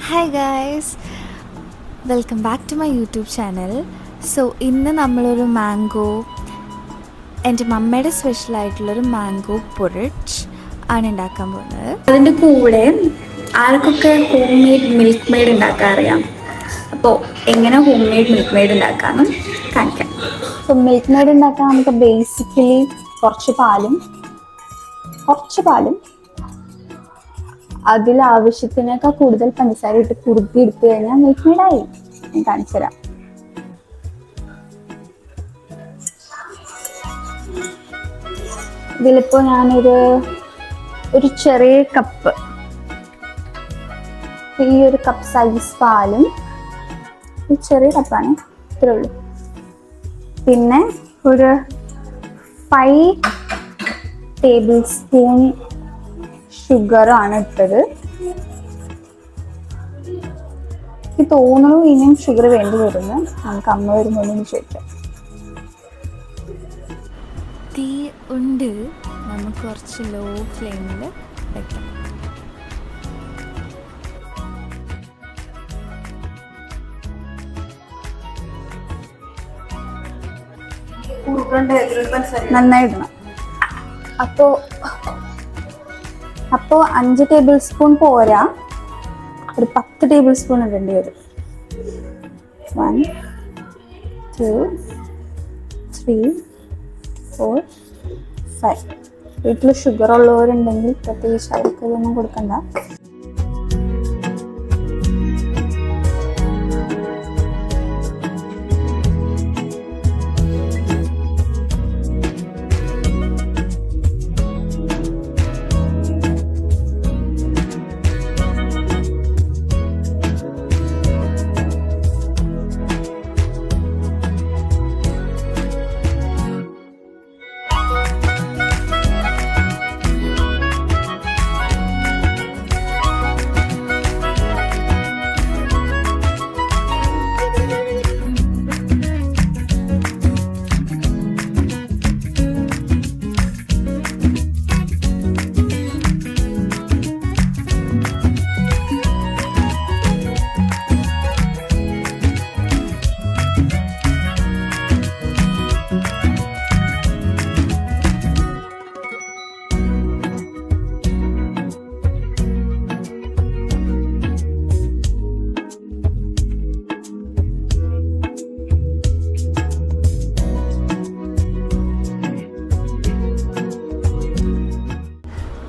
Hi guys, welcome back to my YouTube channel. So ഇന്ന് നമ്മളൊരു എൻ്റെ മമ്മയുടെ സ്പെഷ്യലായിട്ടുള്ളൊരു മാംഗോ പൊറിച്ച് ആണ് ഉണ്ടാക്കാൻ പോകുന്നത്. അതിൻ്റെ കൂടെ ആർക്കൊക്കെ ഹോം മെയ്ഡ് മിൽക്ക് മെയ്ഡ് ഉണ്ടാക്കാൻ അറിയാം, അപ്പോൾ എങ്ങനെ ഹോം മെയ്ഡ് മിൽക്ക് മെയ്ഡ് ഉണ്ടാക്കാമെന്ന് കാണിക്കാം. സോ മിൽക്ക് മെയ്ഡ് ഉണ്ടാക്കാൻ നമുക്ക് ബേസിക്കലി കുറച്ച് പാലും അതിലാവശ്യത്തിനേക്കാൾ കൂടുതൽ പഞ്ചസാര ഇട്ട് കുറുക്കി എടുത്തു കഴിഞ്ഞാൽ മിൽക്ക് മെയ്ഡായി. ഞാൻ കാണിച്ചു തരാം. ഇതിലിപ്പോൾ ഞാനൊരു ചെറിയ കപ്പ്, ഈ ഒരു കപ്പ് സൈസ് പാലും, ഈ ചെറിയ കപ്പാണ്, ഇത്രേ ഉള്ളൂ. പിന്നെ ഒരു 5 ടേബിൾ സ്പൂൺ ഷുഗറാണ് ഇട്ടത്. എനിക്ക് തോന്നുന്നു ഇനിയും ഷുഗർ വേണ്ടി വരുന്നു. നമുക്ക് അമ്മ വരുമ്പോൾ ചോദിക്കാം. തീ ഉണ്ട്, നമുക്ക് കുറച്ച് ലോ ഫ്ലെയിമിൽ വെക്കാം. നന്നായിടണം. അപ്പോൾ 5 ടേബിൾ സ്പൂൺ പോരാ, ഒരു 10 ടേബിൾ സ്പൂൺ ഇടേണ്ടി വരും. 1 2 3 4 5. വീട്ടിൽ ഷുഗർ ഉള്ളവരുണ്ടെങ്കിൽ പ്രത്യേകിച്ച് അവർക്ക് ഇതൊന്നും കൊടുക്കണ്ട.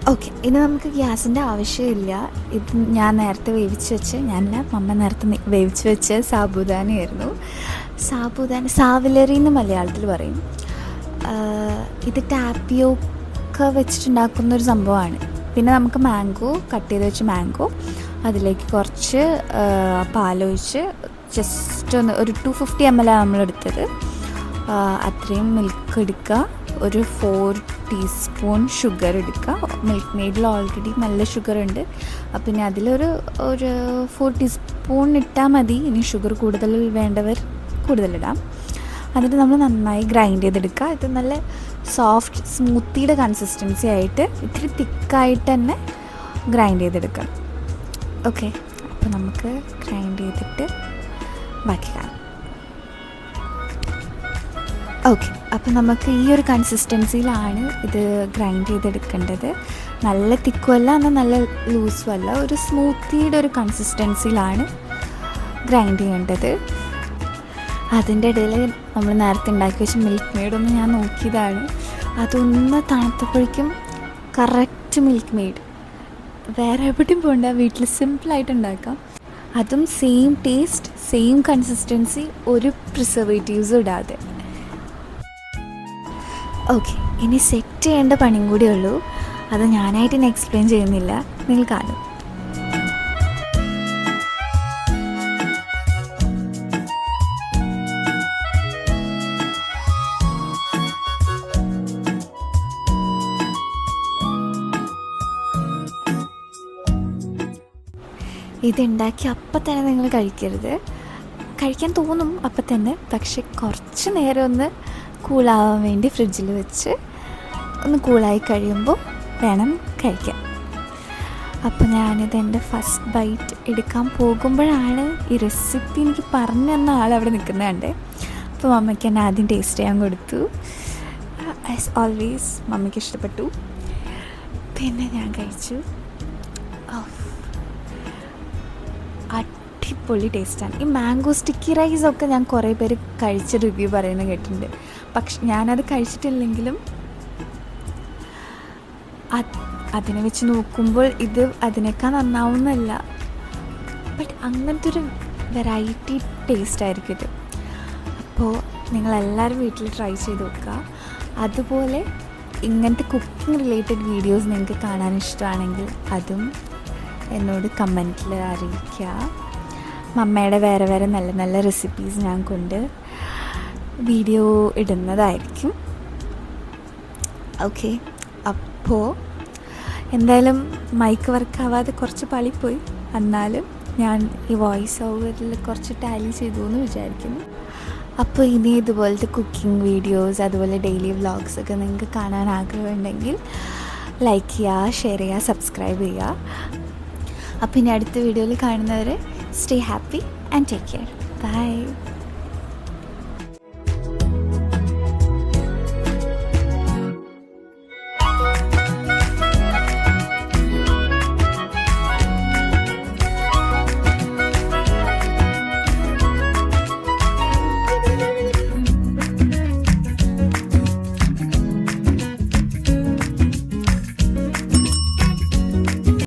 ഓക്കെ, ഇനി നമുക്ക് ഗ്യാസിൻ്റെ ആവശ്യമില്ല. ഇത് ഞാൻ നേരത്തെ മമ്മ നേരത്തെ വേവിച്ച് വെച്ച സാബുദാനയായിരുന്നു. സാവിലറി എന്ന് മലയാളത്തിൽ പറയും. ഇത് ടാപ്പിയോക്ക വെച്ചിട്ടുണ്ടാക്കുന്നൊരു സംഭവമാണ്. പിന്നെ നമുക്ക് മാംഗോ കട്ട് ചെയ്ത് വെച്ച് അതിലേക്ക് കുറച്ച് പാലൊഴിച്ച് ജസ്റ്റ് ഒരു 250 ml നമ്മളെടുത്തത്. അത്രയും മിൽക്ക് എടുക്കുക. ഒരു 4 ടീസ്പൂൺ ഷുഗർ എടുക്കുക. മിൽക്ക് മെയ്ഡിൽ ഓൾറെഡി നല്ല ഷുഗർ ഉണ്ട്, അപ്പം ഇനി അതിലൊരു 4 ടീസ്പൂൺ ഇട്ടാൽ മതി. ഇനി ഷുഗർ കൂടുതൽ വേണ്ടവർ കൂടുതലിടാം. എന്നിട്ട് നമ്മൾ നന്നായി ഗ്രൈൻഡ് ചെയ്തെടുക്കുക. ഇത് നല്ല സോഫ്റ്റ് സ്മൂത്തിയുടെ കൺസിസ്റ്റൻസി ആയിട്ട് ഇത്തിരി തിക്കായിട്ട് തന്നെ ഗ്രൈൻഡ് ചെയ്തെടുക്കണം. ഓക്കെ, അപ്പോൾ നമുക്ക് ഗ്രൈൻഡ് ചെയ്തിട്ട് ബാക്കി കാണാം. ഓക്കെ, അപ്പോൾ നമുക്ക് ഈ ഒരു കൺസിസ്റ്റൻസിയിലാണ് ഇത് ഗ്രൈൻഡ് ചെയ്തെടുക്കേണ്ടത്. നല്ല തിക്കുമല്ല, എന്നാൽ നല്ല ലൂസും അല്ല, ഒരു സ്മൂത്തിയുടെ ഒരു കൺസിസ്റ്റൻസിയിലാണ് ഗ്രൈൻഡ് ചെയ്യേണ്ടത്. അതിൻ്റെ ഇടയിൽ നമ്മൾ നേരത്തെ ഉണ്ടാക്കി വെച്ച മിൽക്ക് മെയ്ഡൊന്ന് ഞാൻ നോക്കിയതാണ്. അതൊന്ന് തണുത്തപ്പോഴേക്കും കറക്റ്റ് മിൽക്ക് മെയ്ഡ്. വേറെ എവിടെയും പോകണ്ട, വീട്ടിൽ സിമ്പിളായിട്ട് ഉണ്ടാക്കാം. അതും സെയിം ടേസ്റ്റ്, സെയിം കൺസിസ്റ്റൻസി, ഒരു പ്രിസർവേറ്റീവ്സും ഇടാതെ. ഓക്കെ, ഇനി സെറ്റ് ചെയ്യേണ്ട പണിയും കൂടിയേ ഉള്ളൂ. അത് ഞാനായിട്ട് ഇനി എക്സ്പ്ലെയിൻ ചെയ്യുന്നില്ല, നിങ്ങൾ കാണും. ഇതുണ്ടാക്കി അപ്പം തന്നെ നിങ്ങൾ കഴിക്കരുത്. കഴിക്കാൻ തോന്നും അപ്പം തന്നെ, പക്ഷെ കുറച്ച് നേരം ഒന്ന് കൂളാവാൻ വേണ്ടി ഫ്രിഡ്ജിൽ വെച്ച് ഒന്ന് കൂളായി കഴിയുമ്പോൾ വേണം കഴിക്കാൻ. അപ്പോൾ ഞാനിത് എൻ്റെ ഫസ്റ്റ് ബൈറ്റ് എടുക്കാൻ പോകുമ്പോഴാണ് ഈ റെസിപ്പി എനിക്ക് പറഞ്ഞു തന്ന ആളവിടെ നിൽക്കുന്നത് കണ്ടേ. അപ്പോൾ മമ്മയ്ക്ക് എന്നെ ആദ്യം ടേസ്റ്റ് ചെയ്യാൻ കൊടുത്തു. ആസ് ഓൾവേസ് മമ്മിക്ക് ഇഷ്ടപ്പെട്ടു. പിന്നെ ഞാൻ കഴിച്ചു. അടിപൊളി ടേസ്റ്റാണ്. ഈ മാംഗോ സ്റ്റിക്കി റൈസൊക്കെ ഞാൻ കുറേ പേര് കഴിച്ച് റിവ്യൂ പറയുന്നത് കേട്ടിട്ടുണ്ട്. പക്ഷെ ഞാനത് കഴിച്ചിട്ടില്ലെങ്കിലും അതിനെ വെച്ച് നോക്കുമ്പോൾ ഇത് അതിനേക്കാൾ നന്നാവുന്നല്ല. ബട്ട് അങ്ങനത്തെ ഒരു വെറൈറ്റി ടേസ്റ്റ് ആയിരിക്കും ഇത്. അപ്പോൾ നിങ്ങളെല്ലാവരും വീട്ടിൽ ട്രൈ ചെയ്ത് നോക്കുക. അതുപോലെ ഇങ്ങനത്തെ കുക്കിംഗ് റിലേറ്റഡ് വീഡിയോസ് നിങ്ങൾക്ക് കാണാൻ ഇഷ്ടമാണെങ്കിൽ അതും എന്നോട് കമൻറ്റിൽ അറിയിക്കുക. മമ്മയുടെ വേറെ വേറെ നല്ല നല്ല റെസിപ്പീസ് ഞാൻ കൊണ്ട് വീഡിയോ ഇടുന്നതായിരിക്കും. ഓക്കെ, അപ്പോൾ എന്തായാലും മൈക്ക് വർക്കാവാതെ കുറച്ച് പളിപ്പോയി. എന്നാലും ഞാൻ ഈ വോയിസ് ഓവറിൽ കുറച്ച് ടാലി ചെയ്തു എന്ന് വിചാരിക്കുന്നു. അപ്പോൾ ഇനി ഇതുപോലത്തെ കുക്കിംഗ് വീഡിയോസ് അതുപോലെ ഡെയിലി വ്ളോഗ്സൊക്കെ നിങ്ങൾക്ക് കാണാൻ ആഗ്രഹമുണ്ടെങ്കിൽ ലൈക്ക് ചെയ്യുക, ഷെയർ ചെയ്യുക, സബ്സ്ക്രൈബ് ചെയ്യുക. അപ്പോൾ ഇനി അടുത്ത വീഡിയോയിൽ കാണുന്നവരെ stay happy and take care. By.